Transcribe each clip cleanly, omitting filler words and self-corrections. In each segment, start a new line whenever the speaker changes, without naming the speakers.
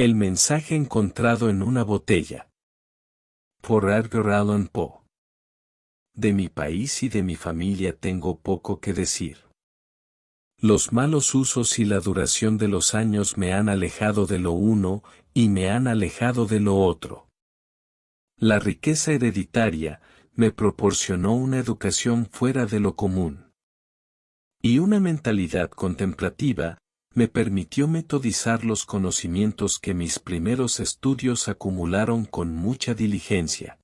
El mensaje encontrado en una botella. Por Edgar Allan Poe. De mi país y de mi familia tengo poco que decir. Los malos usos y la duración de los años me han alejado de lo uno y me han alejado de lo otro. La riqueza hereditaria me proporcionó una educación fuera de lo común. Y una mentalidad contemplativa me permitió metodizar los conocimientos que mis primeros estudios acumularon con mucha diligencia.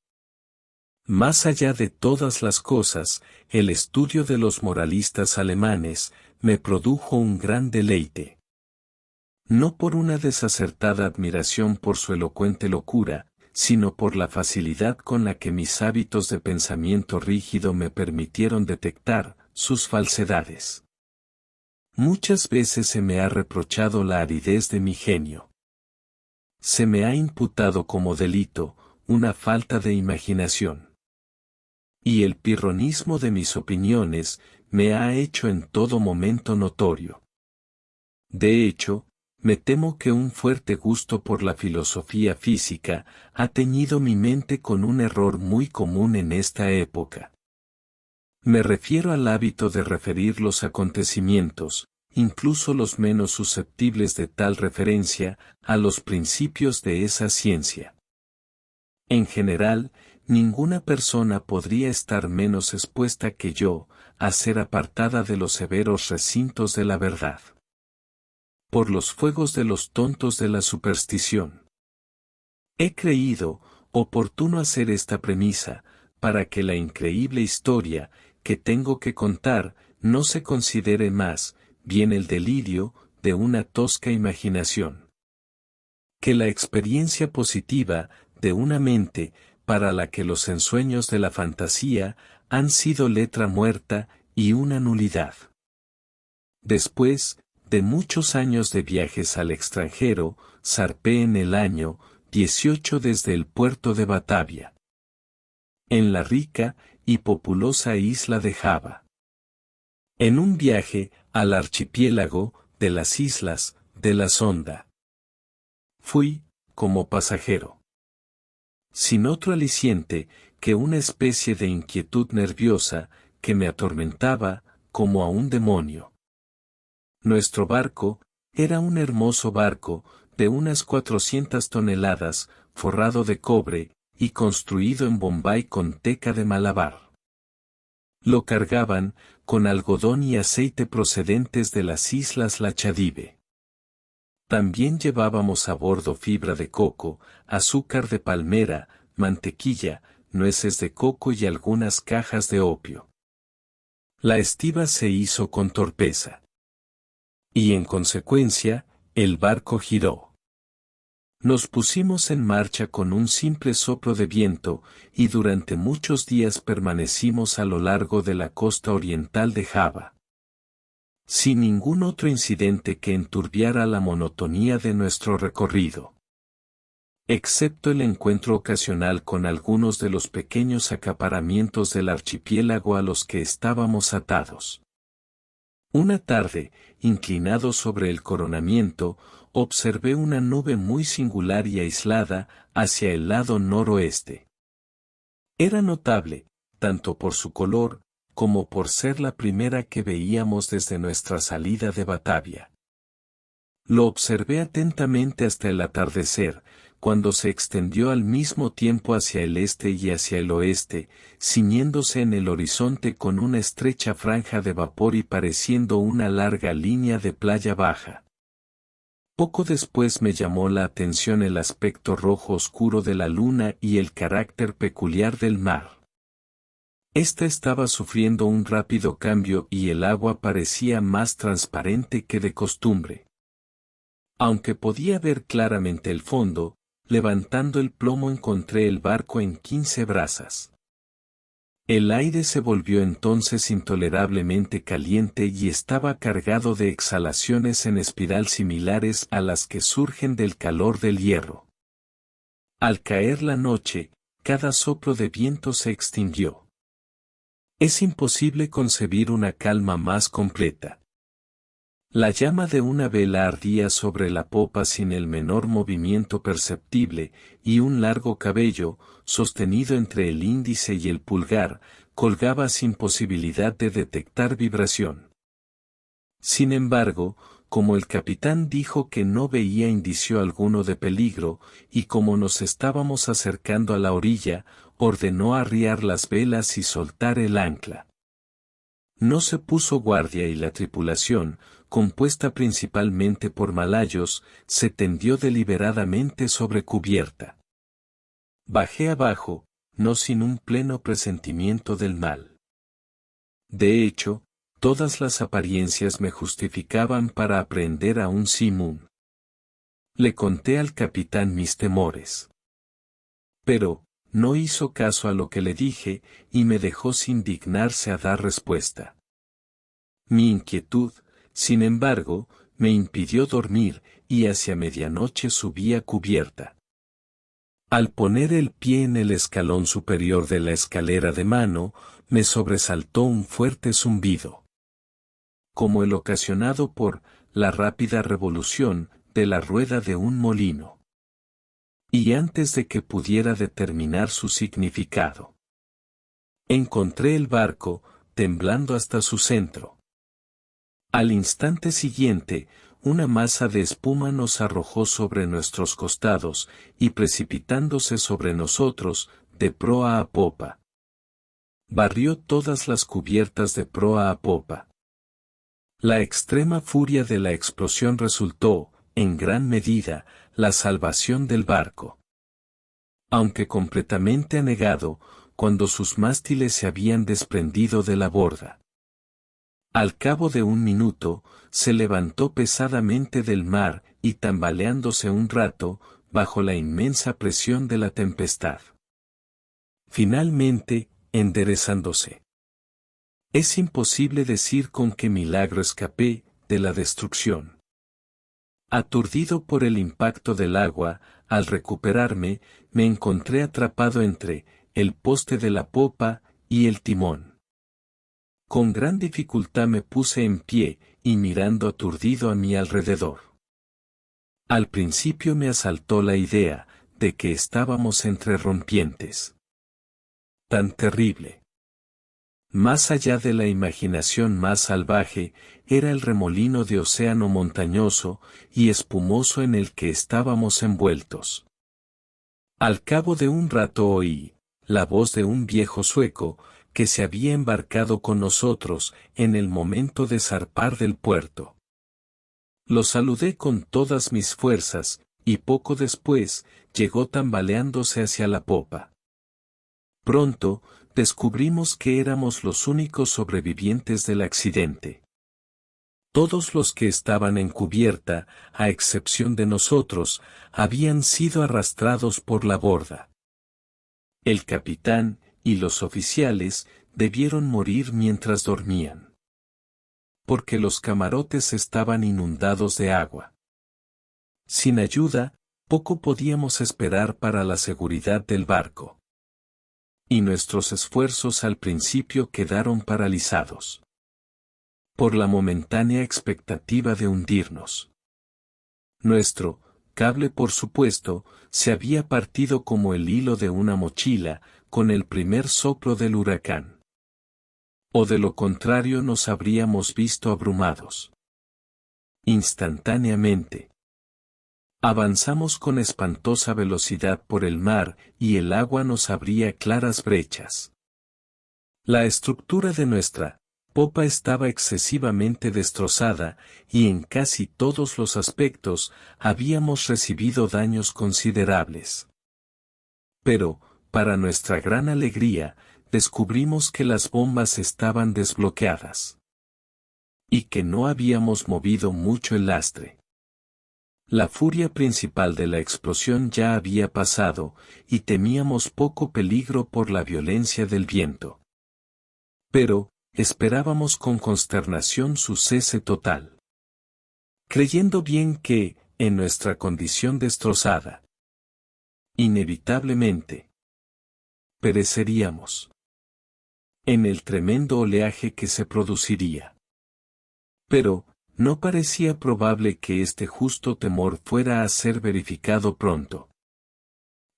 Más allá de todas las cosas, el estudio de los moralistas alemanes me produjo un gran deleite. No por una desacertada admiración por su elocuente locura, sino por la facilidad con la que mis hábitos de pensamiento rígido me permitieron detectar sus falsedades. Muchas veces se me ha reprochado la aridez de mi genio. Se me ha imputado como delito una falta de imaginación. Y el pirronismo de mis opiniones me ha hecho en todo momento notorio. De hecho, me temo que un fuerte gusto por la filosofía física ha teñido mi mente con un error muy común en esta época. Me refiero al hábito de referir los acontecimientos, incluso los menos susceptibles de tal referencia, a los principios de esa ciencia. En general, ninguna persona podría estar menos expuesta que yo a ser apartada de los severos recintos de la verdad. Por los fuegos de los tontos de la superstición. He creído oportuno hacer esta premisa, para que la increíble historia que tengo que contar no se considere más bien el delirio de una tosca imaginación que la experiencia positiva de una mente para la que los ensueños de la fantasía han sido letra muerta y una nulidad. Después de muchos años de viajes al extranjero, zarpé en el año 18 desde el puerto de Batavia, en la rica y populosa isla de Java. En un viaje al archipiélago de las islas de la Sonda. Fui, como pasajero, sin otro aliciente que una especie de inquietud nerviosa que me atormentaba como a un demonio. Nuestro barco era un hermoso barco de unas 400 toneladas, forrado de cobre y construido en Bombay con teca de Malabar. Lo cargaban con algodón y aceite procedentes de las islas Lachadive. También llevábamos a bordo fibra de coco, azúcar de palmera, mantequilla, nueces de coco y algunas cajas de opio. La estiba se hizo con torpeza. Y en consecuencia, el barco giró. Nos pusimos en marcha con un simple soplo de viento, y durante muchos días permanecimos a lo largo de la costa oriental de Java, sin ningún otro incidente que enturbiara la monotonía de nuestro recorrido. Excepto el encuentro ocasional con algunos de los pequeños acaparamientos del archipiélago a los que estábamos atados. Una tarde, inclinado sobre el coronamiento, observé una nube muy singular y aislada hacia el lado noroeste. Era notable, tanto por su color, como por ser la primera que veíamos desde nuestra salida de Batavia. Lo observé atentamente hasta el atardecer, cuando se extendió al mismo tiempo hacia el este y hacia el oeste, ciñéndose en el horizonte con una estrecha franja de vapor y pareciendo una larga línea de playa baja. Poco después me llamó la atención el aspecto rojo oscuro de la luna y el carácter peculiar del mar. Esta estaba sufriendo un rápido cambio y el agua parecía más transparente que de costumbre. Aunque podía ver claramente el fondo, levantando el plomo encontré el barco en 15 brazas. El aire se volvió entonces intolerablemente caliente y estaba cargado de exhalaciones en espiral similares a las que surgen del calor del hierro. Al caer la noche, cada soplo de viento se extinguió. Es imposible concebir una calma más completa. La llama de una vela ardía sobre la popa sin el menor movimiento perceptible, y un largo cabello, sostenido entre el índice y el pulgar, colgaba sin posibilidad de detectar vibración. Sin embargo, como el capitán dijo que no veía indicio alguno de peligro, y como nos estábamos acercando a la orilla, ordenó arriar las velas y soltar el ancla. No se puso guardia y la tripulación, compuesta principalmente por malayos, se tendió deliberadamente sobre cubierta. Bajé abajo, no sin un pleno presentimiento del mal. De hecho, todas las apariencias me justificaban para aprender a un Simón. Le conté al capitán mis temores. Pero, no hizo caso a lo que le dije, y me dejó sin dignarse a dar respuesta. Mi inquietud, sin embargo, me impidió dormir, y hacia medianoche subí a cubierta. Al poner el pie en el escalón superior de la escalera de mano, me sobresaltó un fuerte zumbido, como el ocasionado por la rápida revolución de la rueda de un molino. Y antes de que pudiera determinar su significado, encontré el barco, temblando hasta su centro. Al instante siguiente, una masa de espuma nos arrojó sobre nuestros costados, y precipitándose sobre nosotros, de proa a popa. Barrió todas las cubiertas de proa a popa. La extrema furia de la explosión resultó, en gran medida, la salvación del barco. Aunque completamente anegado, cuando sus mástiles se habían desprendido de la borda. Al cabo de un minuto, se levantó pesadamente del mar, y tambaleándose un rato, bajo la inmensa presión de la tempestad. Finalmente, enderezándose. Es imposible decir con qué milagro escapé de la destrucción. Aturdido por el impacto del agua, al recuperarme, me encontré atrapado entre el poste de la popa y el timón. Con gran dificultad me puse en pie, y mirando aturdido a mi alrededor. Al principio me asaltó la idea, de que estábamos entre rompientes. Tan terrible. Más allá de la imaginación más salvaje, era el remolino de océano montañoso y espumoso en el que estábamos envueltos. Al cabo de un rato oí la voz de un viejo sueco, que se había embarcado con nosotros en el momento de zarpar del puerto. Lo saludé con todas mis fuerzas, y poco después, llegó tambaleándose hacia la popa. Pronto, descubrimos que éramos los únicos sobrevivientes del accidente. Todos los que estaban en cubierta, a excepción de nosotros, habían sido arrastrados por la borda. El capitán y los oficiales debieron morir mientras dormían. Porque los camarotes estaban inundados de agua. Sin ayuda, poco podíamos esperar para la seguridad del barco. Y nuestros esfuerzos al principio quedaron paralizados. Por la momentánea expectativa de hundirnos. Nuestro cable, por supuesto, se había partido como el hilo de una mochila, con el primer soplo del huracán. O de lo contrario nos habríamos visto abrumados. Instantáneamente. Avanzamos con espantosa velocidad por el mar, y el agua nos abría claras brechas. La estructura de nuestra popa estaba excesivamente destrozada, y en casi todos los aspectos habíamos recibido daños considerables. Pero, para nuestra gran alegría, descubrimos que las bombas estaban desbloqueadas. Y que no habíamos movido mucho el lastre. La furia principal de la explosión ya había pasado, y temíamos poco peligro por la violencia del viento. Pero, esperábamos con consternación su cese total. Creyendo bien que, en nuestra condición destrozada, inevitablemente, pereceríamos en el tremendo oleaje que se produciría. Pero, No parecía probable que este justo temor fuera a ser verificado pronto.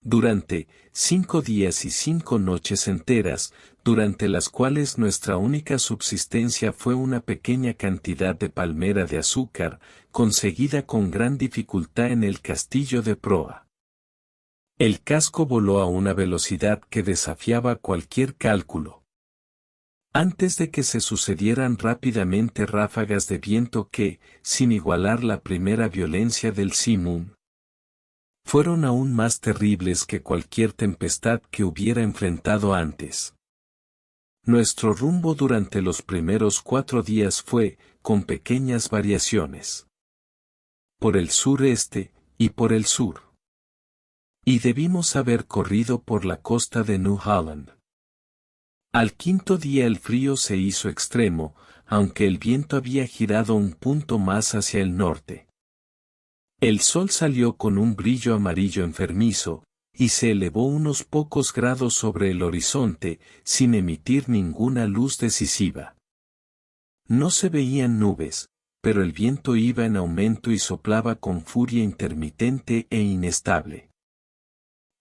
Durante 5 días y 5 noches enteras, durante las cuales nuestra única subsistencia fue una pequeña cantidad de palmera de azúcar, conseguida con gran dificultad en el castillo de proa. El casco voló a una velocidad que desafiaba cualquier cálculo. Antes de que se sucedieran rápidamente ráfagas de viento que, sin igualar la primera violencia del Simoon, fueron aún más terribles que cualquier tempestad que hubiera enfrentado antes. Nuestro rumbo durante los primeros 4 días fue, con pequeñas variaciones, por el sureste y por el sur. Y debimos haber corrido por la costa de New Holland. Al 5.º día el frío se hizo extremo, aunque el viento había girado un punto más hacia el norte. El sol salió con un brillo amarillo enfermizo, y se elevó unos pocos grados sobre el horizonte, sin emitir ninguna luz decisiva. No se veían nubes, pero el viento iba en aumento y soplaba con furia intermitente e inestable.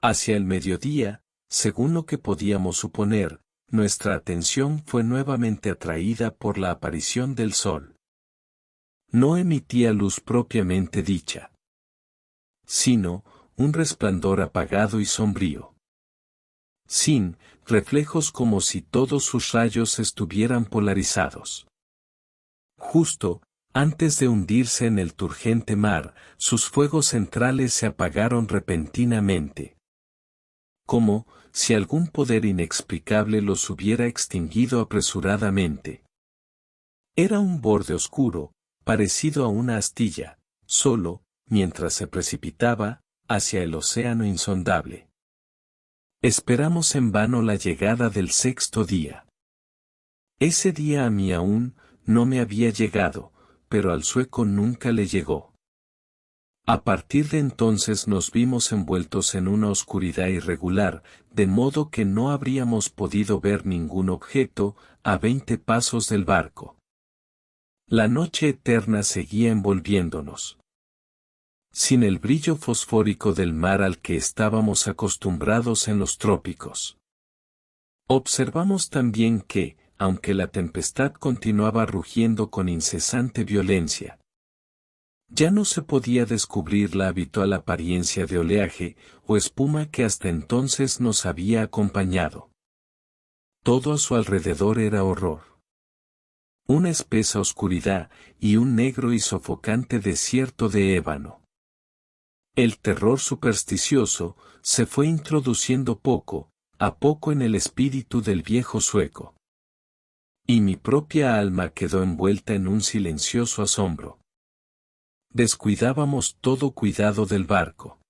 Hacia el mediodía, según lo que podíamos suponer, nuestra atención fue nuevamente atraída por la aparición del sol. No emitía luz propiamente dicha, sino un resplandor apagado y sombrío, sin reflejos, como si todos sus rayos estuvieran polarizados. Justo antes de hundirse en el turgente mar, sus fuegos centrales se apagaron repentinamente, como si algún poder inexplicable los hubiera extinguido apresuradamente. Era un borde oscuro, parecido a una astilla, solo, mientras se precipitaba hacia el océano insondable. Esperamos en vano la llegada del 6.º día. Ese día a mí aún no me había llegado, pero al sueco nunca le llegó. A partir de entonces nos vimos envueltos en una oscuridad irregular, de modo que no habríamos podido ver ningún objeto a 20 pasos del barco. La noche eterna seguía envolviéndonos. Sin el brillo fosfórico del mar al que estábamos acostumbrados en los trópicos. Observamos también que, aunque la tempestad continuaba rugiendo con incesante violencia, ya no se podía descubrir la habitual apariencia de oleaje o espuma que hasta entonces nos había acompañado. Todo a su alrededor era horror. Una espesa oscuridad y un negro y sofocante desierto de ébano. El terror supersticioso se fue introduciendo poco a poco en el espíritu del viejo sueco. Y mi propia alma quedó envuelta en un silencioso asombro. Descuidábamos todo cuidado del barco.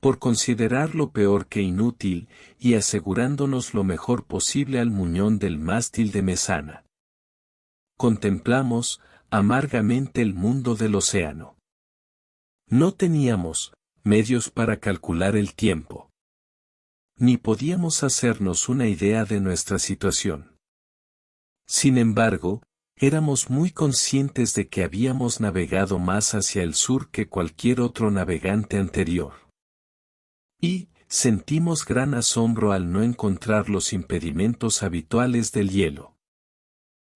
Por considerarlo peor que inútil, y asegurándonos lo mejor posible al muñón del mástil de mesana. Contemplamos amargamente el mundo del océano. No teníamos medios para calcular el tiempo. Ni podíamos hacernos una idea de nuestra situación. Sin embargo, éramos muy conscientes de que habíamos navegado más hacia el sur que cualquier otro navegante anterior. Y sentimos gran asombro al no encontrar los impedimentos habituales del hielo.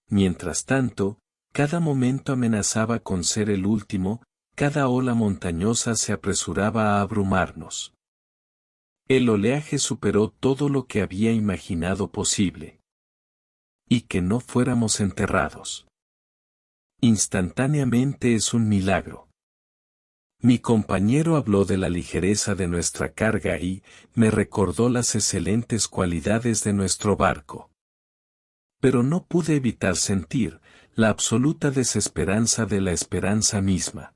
Mientras tanto, cada momento amenazaba con ser el último. Cada ola montañosa se apresuraba a abrumarnos. El oleaje superó todo lo que había imaginado posible. Y que no fuéramos enterrados instantáneamente es un milagro. Mi compañero habló de la ligereza de nuestra carga y me recordó las excelentes cualidades de nuestro barco. Pero no pude evitar sentir la absoluta desesperanza de la esperanza misma.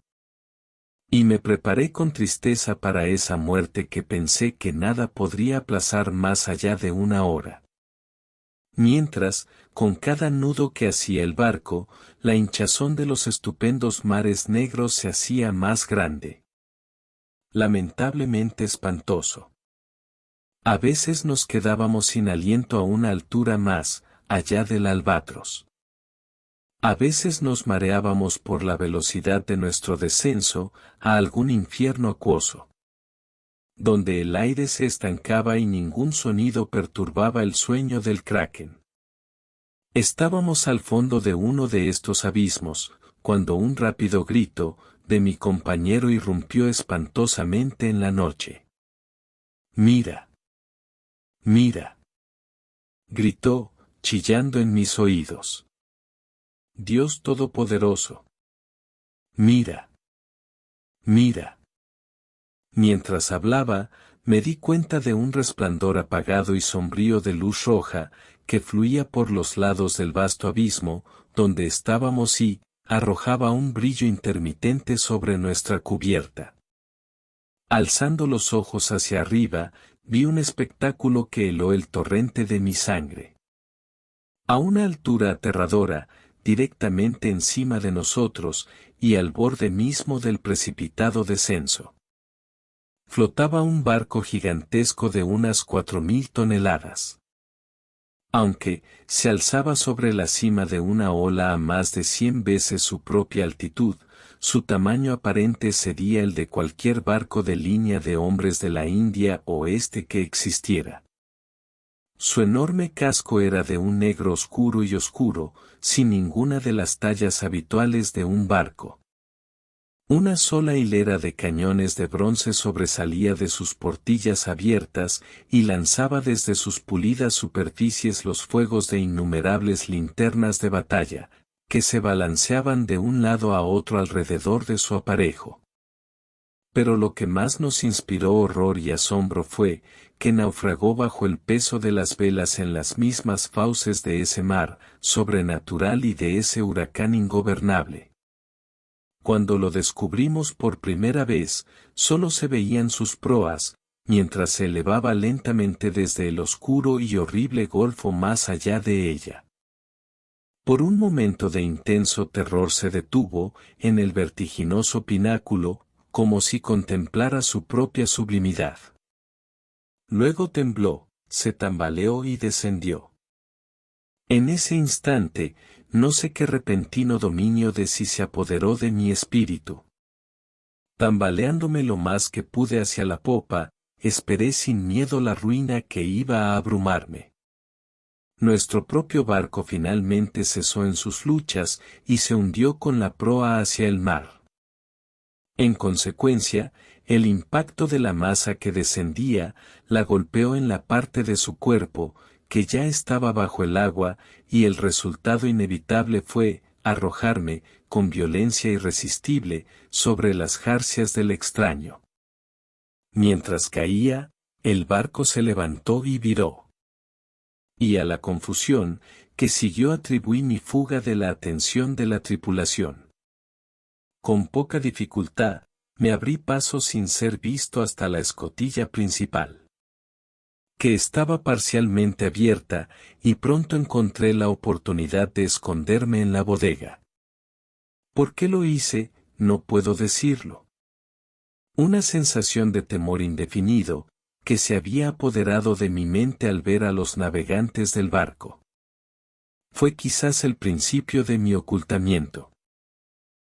Y me preparé con tristeza para esa muerte que pensé que nada podría aplazar más allá de una hora. Mientras, con cada nudo que hacía el barco, la hinchazón de los estupendos mares negros se hacía más grande. Lamentablemente espantoso. A veces nos quedábamos sin aliento a una altura más allá del albatros. A veces nos mareábamos por la velocidad de nuestro descenso a algún infierno acuoso, donde el aire se estancaba y ningún sonido perturbaba el sueño del kraken. Estábamos al fondo de uno de estos abismos, cuando un rápido grito de mi compañero irrumpió espantosamente en la noche. «¡Mira! ¡Mira!», gritó, chillando en mis oídos. «Dios Todopoderoso. Mira. Mira». Mientras hablaba, me di cuenta de un resplandor apagado y sombrío de luz roja, que fluía por los lados del vasto abismo, donde estábamos y arrojaba un brillo intermitente sobre nuestra cubierta. Alzando los ojos hacia arriba, vi un espectáculo que heló el torrente de mi sangre. A una altura aterradora, directamente encima de nosotros, y al borde mismo del precipitado descenso, flotaba un barco gigantesco de unas 4.000 toneladas. Aunque se alzaba sobre la cima de una ola a más de 100 veces su propia altitud, su tamaño aparente sería el de cualquier barco de línea de hombres de la India Oeste que existiera. Su enorme casco era de un negro oscuro y oscuro, sin ninguna de las tallas habituales de un barco. Una sola hilera de cañones de bronce sobresalía de sus portillas abiertas y lanzaba desde sus pulidas superficies los fuegos de innumerables linternas de batalla, que se balanceaban de un lado a otro alrededor de su aparejo. Pero lo que más nos inspiró horror y asombro fue, que naufragó bajo el peso de las velas en las mismas fauces de ese mar sobrenatural y de ese huracán ingobernable. Cuando lo descubrimos por primera vez, solo se veían sus proas, mientras se elevaba lentamente desde el oscuro y horrible golfo más allá de ella. Por un momento de intenso terror se detuvo en el vertiginoso pináculo, como si contemplara su propia sublimidad. Luego tembló, se tambaleó y descendió. En ese instante, no sé qué repentino dominio de sí se apoderó de mi espíritu. Tambaleándome lo más que pude hacia la popa, esperé sin miedo la ruina que iba a abrumarme. Nuestro propio barco finalmente cesó en sus luchas y se hundió con la proa hacia el mar. En consecuencia, el impacto de la masa que descendía la golpeó en la parte de su cuerpo, que ya estaba bajo el agua, y el resultado inevitable fue arrojarme, con violencia irresistible, sobre las jarcias del extraño. Mientras caía, el barco se levantó y viró. Y a la confusión que siguió atribuí mi fuga de la atención de la tripulación. Con poca dificultad, me abrí paso sin ser visto hasta la escotilla principal, que estaba parcialmente abierta, y pronto encontré la oportunidad de esconderme en la bodega. ¿Por qué lo hice? No puedo decirlo. Una sensación de temor indefinido, que se había apoderado de mi mente al ver a los navegantes del barco. Fue quizás el principio de mi ocultamiento.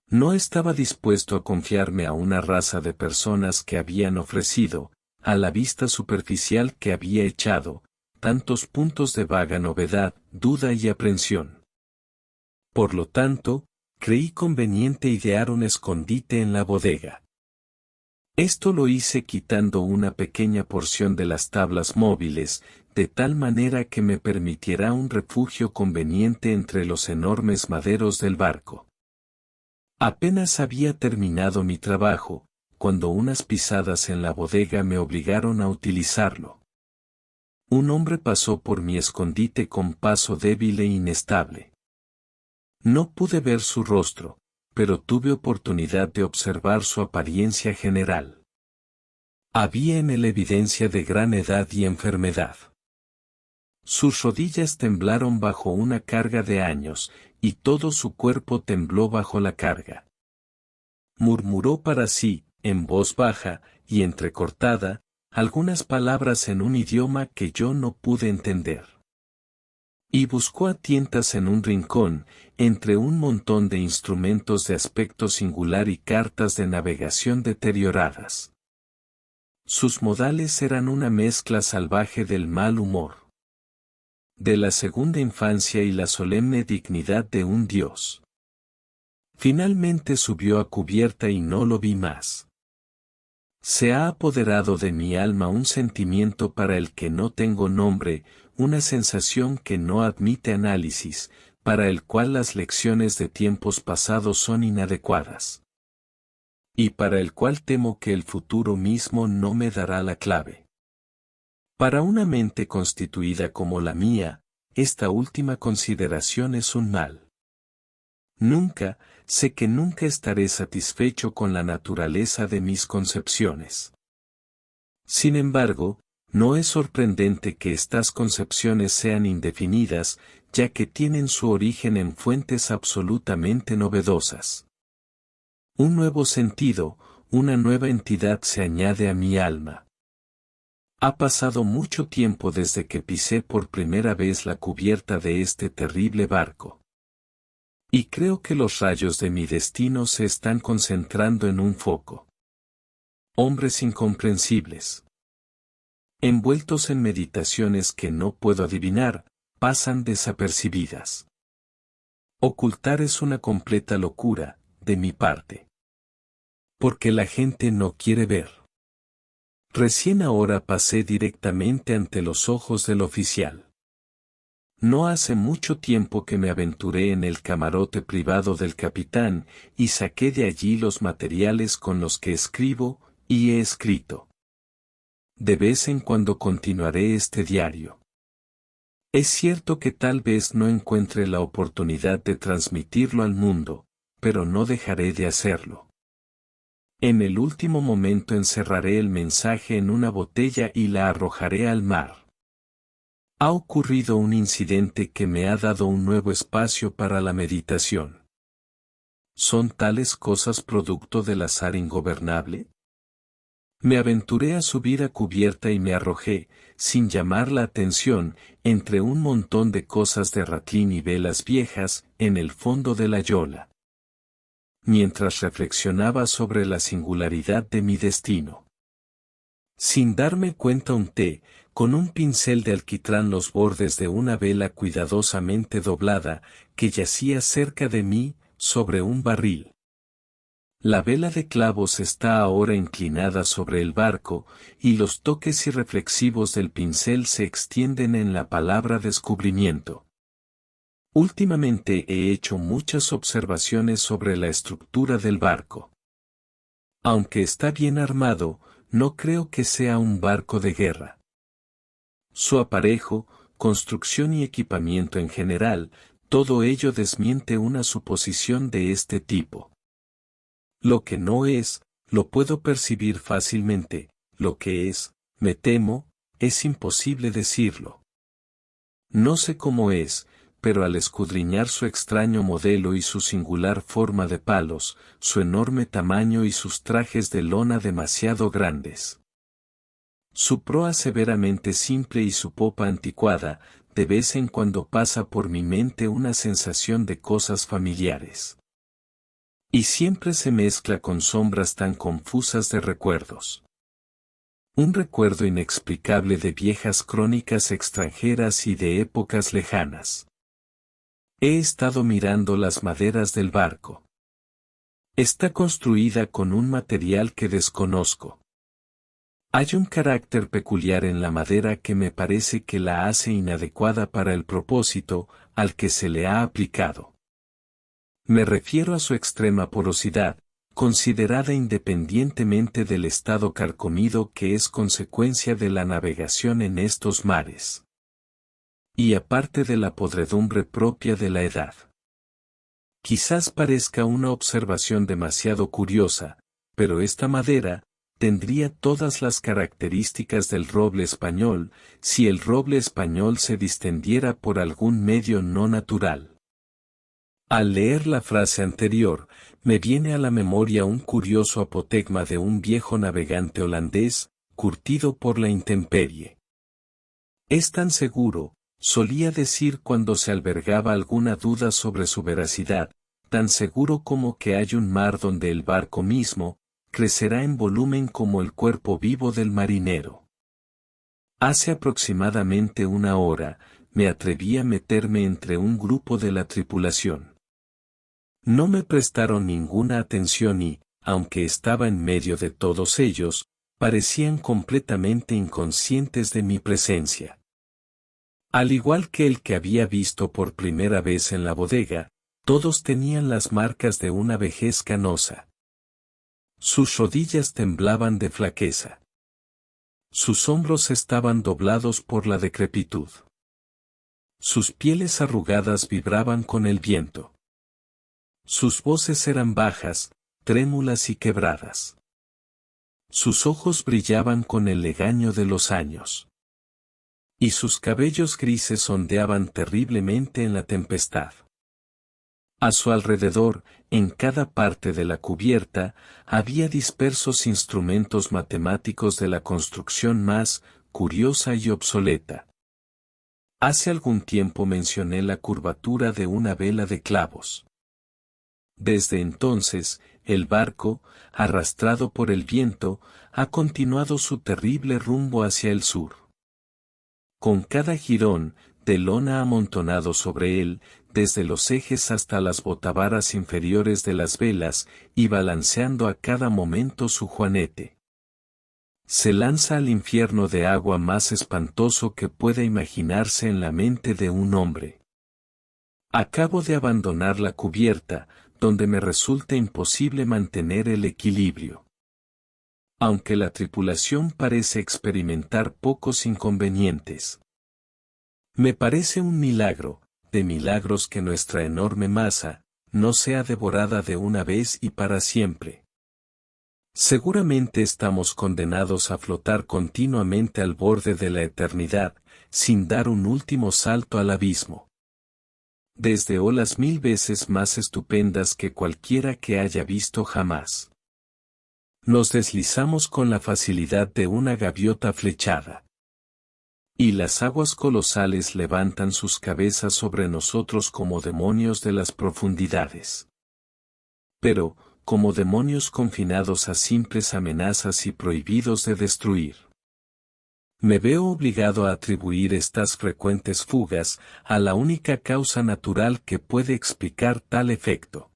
No estaba dispuesto a confiarme a una raza de personas que habían ofrecido, a la vista superficial que había echado, tantos puntos de vaga novedad, duda y aprensión. Por lo tanto, creí conveniente idear un escondite en la bodega. Esto lo hice quitando una pequeña porción de las tablas móviles, de tal manera que me permitiera un refugio conveniente entre los enormes maderos del barco. Apenas había terminado mi trabajo, cuando unas pisadas en la bodega me obligaron a utilizarlo. Un hombre pasó por mi escondite con paso débil e inestable. No pude ver su rostro, pero tuve oportunidad de observar su apariencia general. Había en él evidencia de gran edad y enfermedad. Sus rodillas temblaron bajo una carga de años, y todo su cuerpo tembló bajo la carga. Murmuró para sí, en voz baja y entrecortada, algunas palabras en un idioma que yo no pude entender. Y buscó a tientas en un rincón, entre un montón de instrumentos de aspecto singular y cartas de navegación deterioradas. Sus modales eran una mezcla salvaje del mal humor, de la segunda infancia y la solemne dignidad de un dios. Finalmente subió a cubierta y no lo vi más. Se ha apoderado de mi alma un sentimiento para el que no tengo nombre, una sensación que no admite análisis, para el cual las lecciones de tiempos pasados son inadecuadas. Y para el cual temo que el futuro mismo no me dará la clave. Para una mente constituida como la mía, esta última consideración es un mal. Nunca, sé que nunca estaré satisfecho con la naturaleza de mis concepciones. Sin embargo, no es sorprendente que estas concepciones sean indefinidas, ya que tienen su origen en fuentes absolutamente novedosas. Un nuevo sentido, una nueva entidad se añade a mi alma. Ha pasado mucho tiempo desde que pisé por primera vez la cubierta de este terrible barco. Y creo que los rayos de mi destino se están concentrando en un foco. Hombres incomprensibles, envueltos en meditaciones que no puedo adivinar, pasan desapercibidas. Ocultar es una completa locura, de mi parte. Porque la gente no quiere ver. Recién ahora pasé directamente ante los ojos del oficial. No hace mucho tiempo que me aventuré en el camarote privado del capitán, y saqué de allí los materiales con los que escribo, y he escrito. De vez en cuando continuaré este diario. Es cierto que tal vez no encuentre la oportunidad de transmitirlo al mundo, pero no dejaré de hacerlo. En el último momento encerraré el mensaje en una botella y la arrojaré al mar. Ha ocurrido un incidente que me ha dado un nuevo espacio para la meditación. ¿Son tales cosas producto del azar ingobernable? Me aventuré a subir a cubierta y me arrojé, sin llamar la atención, entre un montón de cosas de ratlín y velas viejas, en el fondo de la yola. Mientras reflexionaba sobre la singularidad de mi destino. Sin darme cuenta unté, con un pincel de alquitrán los bordes de una vela cuidadosamente doblada, que yacía cerca de mí, sobre un barril. La vela de clavos está ahora inclinada sobre el barco, y los toques irreflexivos del pincel se extienden en la palabra descubrimiento. Últimamente he hecho muchas observaciones sobre la estructura del barco. Aunque está bien armado, no creo que sea un barco de guerra. Su aparejo, construcción y equipamiento en general, todo ello desmiente una suposición de este tipo. Lo que no es, lo puedo percibir fácilmente, lo que es, me temo, es imposible decirlo. No sé cómo es, pero al escudriñar su extraño modelo y su singular forma de palos, su enorme tamaño y sus trajes de lona demasiado grandes. Su proa severamente simple y su popa anticuada, de vez en cuando pasa por mi mente una sensación de cosas familiares. Y siempre se mezcla con sombras tan confusas de recuerdos. Un recuerdo inexplicable de viejas crónicas extranjeras y de épocas lejanas. He estado mirando las maderas del barco. Está construida con un material que desconozco. Hay un carácter peculiar en la madera que me parece que la hace inadecuada para el propósito al que se le ha aplicado. Me refiero a su extrema porosidad, considerada independientemente del estado carcomido que es consecuencia de la navegación en estos mares. Y aparte de la podredumbre propia de la edad. Quizás parezca una observación demasiado curiosa, pero esta madera tendría todas las características del roble español, si el roble español se distendiera por algún medio no natural. Al leer la frase anterior, me viene a la memoria un curioso apotegma de un viejo navegante holandés, curtido por la intemperie. Es tan seguro, Solía decir cuando se albergaba alguna duda sobre su veracidad, tan seguro como que hay un mar donde el barco mismo, crecerá en volumen como el cuerpo vivo del marinero. Hace aproximadamente una hora, me atreví a meterme entre un grupo de la tripulación. No me prestaron ninguna atención y, aunque estaba en medio de todos ellos, parecían completamente inconscientes de mi presencia. Al igual que el que había visto por primera vez en la bodega, todos tenían las marcas de una vejez canosa. Sus rodillas temblaban de flaqueza. Sus hombros estaban doblados por la decrepitud. Sus pieles arrugadas vibraban con el viento. Sus voces eran bajas, trémulas y quebradas. Sus ojos brillaban con el legaño de los años. Y sus cabellos grises ondeaban terriblemente en la tempestad. A su alrededor, en cada parte de la cubierta, había dispersos instrumentos matemáticos de la construcción más curiosa y obsoleta. Hace algún tiempo mencioné la curvatura de una vela de clavos. Desde entonces, el barco, arrastrado por el viento, ha continuado su terrible rumbo hacia el sur. Con cada jirón, de lona amontonado sobre él, desde los ejes hasta las botavaras inferiores de las velas, y balanceando a cada momento su juanete. Se lanza al infierno de agua más espantoso que pueda imaginarse en la mente de un hombre. Acabo de abandonar la cubierta, donde me resulta imposible mantener el equilibrio. Aunque la tripulación parece experimentar pocos inconvenientes. Me parece un milagro, de milagros, que nuestra enorme masa, no sea devorada de una vez y para siempre. Seguramente estamos condenados a flotar continuamente al borde de la eternidad, sin dar un último salto al abismo. Desde olas 1000 veces más estupendas que cualquiera que haya visto jamás. Nos deslizamos con la facilidad de una gaviota flechada. Y las aguas colosales levantan sus cabezas sobre nosotros como demonios de las profundidades. Pero, como demonios confinados a simples amenazas y prohibidos de destruir. Me veo obligado a atribuir estas frecuentes fugas a la única causa natural que puede explicar tal efecto.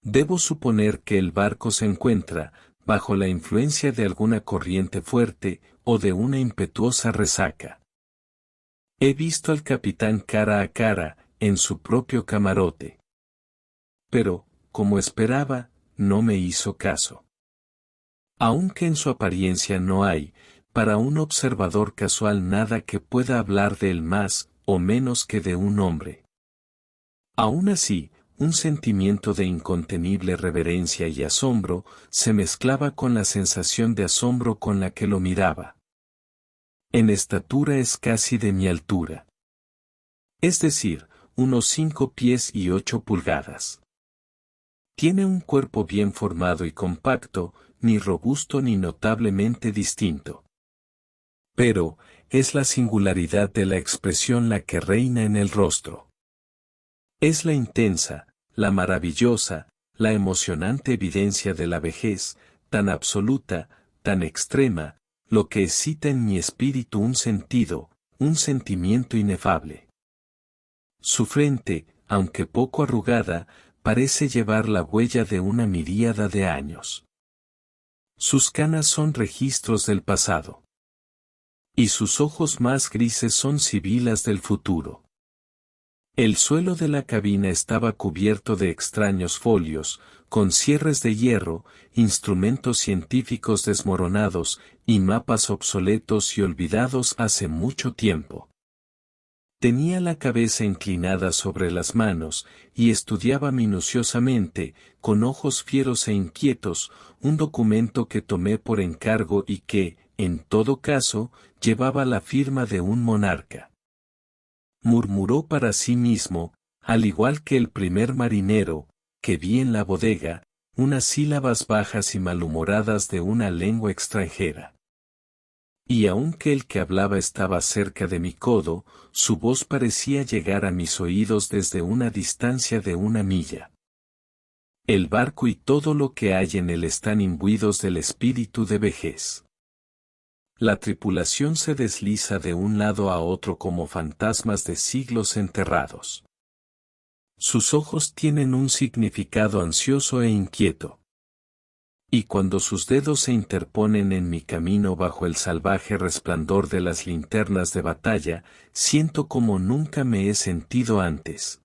Debo suponer que el barco se encuentra, bajo la influencia de alguna corriente fuerte, o de una impetuosa resaca. He visto al capitán cara a cara, en su propio camarote. Pero, como esperaba, no me hizo caso. Aunque en su apariencia no hay, para un observador casual, nada que pueda hablar de él más o menos que de un hombre. Aún así, un sentimiento de incontenible reverencia y asombro se mezclaba con la sensación de asombro con la que lo miraba. En estatura es casi de mi altura. Es decir, unos 5 pies y 8 pulgadas. Tiene un cuerpo bien formado y compacto, ni robusto ni notablemente distinto. Pero, es la singularidad de la expresión la que reina en el rostro. Es la intensa, la maravillosa, la emocionante evidencia de la vejez, tan absoluta, tan extrema, lo que excita en mi espíritu un sentido, un sentimiento inefable. Su frente, aunque poco arrugada, parece llevar la huella de una miríada de años. Sus canas son registros del pasado. Y sus ojos más grises son sibilas del futuro. El suelo de la cabina estaba cubierto de extraños folios, con cierres de hierro, instrumentos científicos desmoronados, y mapas obsoletos y olvidados hace mucho tiempo. Tenía la cabeza inclinada sobre las manos, y estudiaba minuciosamente, con ojos fieros e inquietos, un documento que tomé por encargo y que, en todo caso, llevaba la firma de un monarca. Murmuró para sí mismo, al igual que el primer marinero, que vi en la bodega, unas sílabas bajas y malhumoradas de una lengua extranjera. Y aunque el que hablaba estaba cerca de mi codo, su voz parecía llegar a mis oídos desde una distancia de 1 milla. El barco y todo lo que hay en él están imbuidos del espíritu de vejez. La tripulación se desliza de un lado a otro como fantasmas de siglos enterrados. Sus ojos tienen un significado ansioso e inquieto. Y cuando sus dedos se interponen en mi camino bajo el salvaje resplandor de las linternas de batalla, siento como nunca me he sentido antes.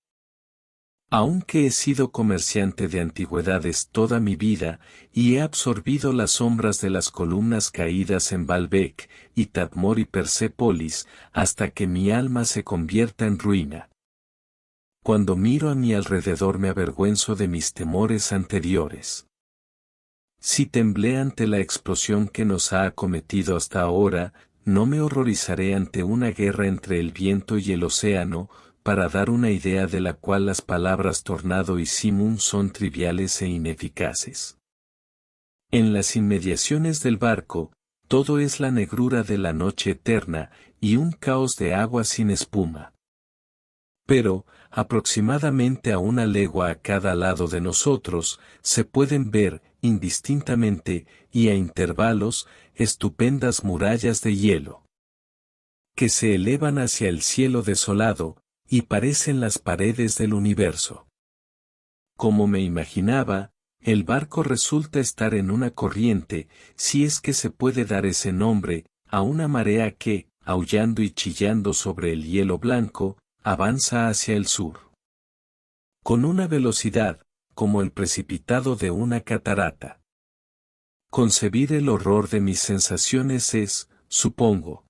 Aunque he sido comerciante de antigüedades toda mi vida, y he absorbido las sombras de las columnas caídas en Baalbek, y Tadmor y Persépolis, hasta que mi alma se convierta en ruina. Cuando miro a mi alrededor me avergüenzo de mis temores anteriores. Si temblé ante la explosión que nos ha acometido hasta ahora, no me horrorizaré ante una guerra entre el viento y el océano, para dar una idea de la cual las palabras tornado y simum son triviales e ineficaces. En las inmediaciones del barco, todo es la negrura de la noche eterna, y un caos de agua sin espuma. Pero, aproximadamente a 1 legua a cada lado de nosotros, se pueden ver, indistintamente, y a intervalos, estupendas murallas de hielo, que se elevan hacia el cielo desolado, y parecen las paredes del universo. Como me imaginaba, el barco resulta estar en una corriente, si es que se puede dar ese nombre, a una marea que, aullando y chillando sobre el hielo blanco, avanza hacia el sur. Con una velocidad, como el precipitado de una catarata. Concebir el horror de mis sensaciones es, supongo,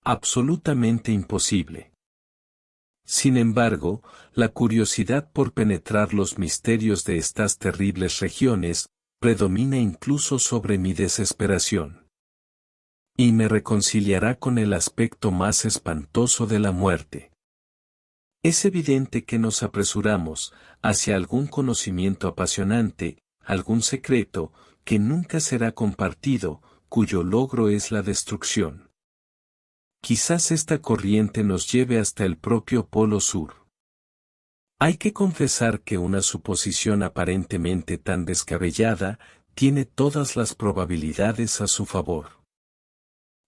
absolutamente imposible. Sin embargo, la curiosidad por penetrar los misterios de estas terribles regiones, predomina incluso sobre mi desesperación. Y me reconciliará con el aspecto más espantoso de la muerte. Es evidente que nos apresuramos hacia algún conocimiento apasionante, algún secreto, que nunca será compartido, cuyo logro es la destrucción. Quizás esta corriente nos lleve hasta el propio Polo Sur. Hay que confesar que una suposición aparentemente tan descabellada, tiene todas las probabilidades a su favor.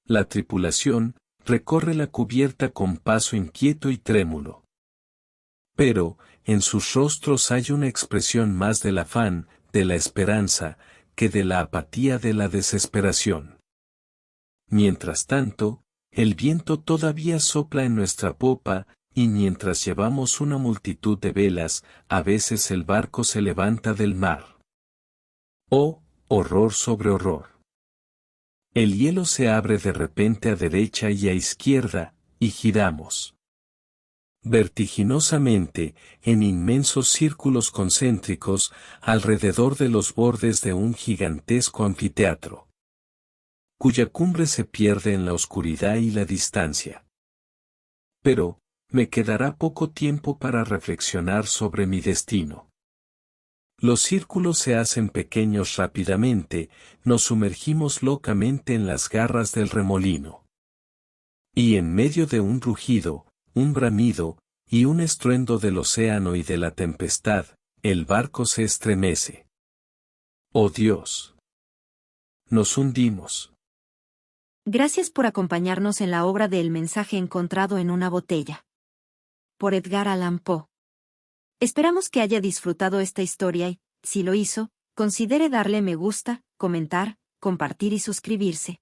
La tripulación, recorre la cubierta con paso inquieto y trémulo. Pero, en sus rostros hay una expresión más del afán, de la esperanza, que de la apatía de la desesperación. Mientras tanto, el viento todavía sopla en nuestra popa, y mientras llevamos una multitud de velas, a veces el barco se levanta del mar. ¡Oh, horror sobre horror! El hielo se abre de repente a derecha y a izquierda, y giramos vertiginosamente, en inmensos círculos concéntricos, alrededor de los bordes de un gigantesco anfiteatro, cuya cumbre se pierde en la oscuridad y la distancia. Pero, me quedará poco tiempo para reflexionar sobre mi destino. Los círculos se hacen pequeños rápidamente, nos sumergimos locamente en las garras del remolino. Y en medio de un rugido, un bramido, y un estruendo del océano y de la tempestad, el barco se estremece. ¡Oh Dios! Nos hundimos.
Gracias por acompañarnos en la obra de El mensaje encontrado en una botella. Por Edgar Allan Poe. Esperamos que haya disfrutado esta historia y, si lo hizo, considere darle me gusta, comentar, compartir y suscribirse.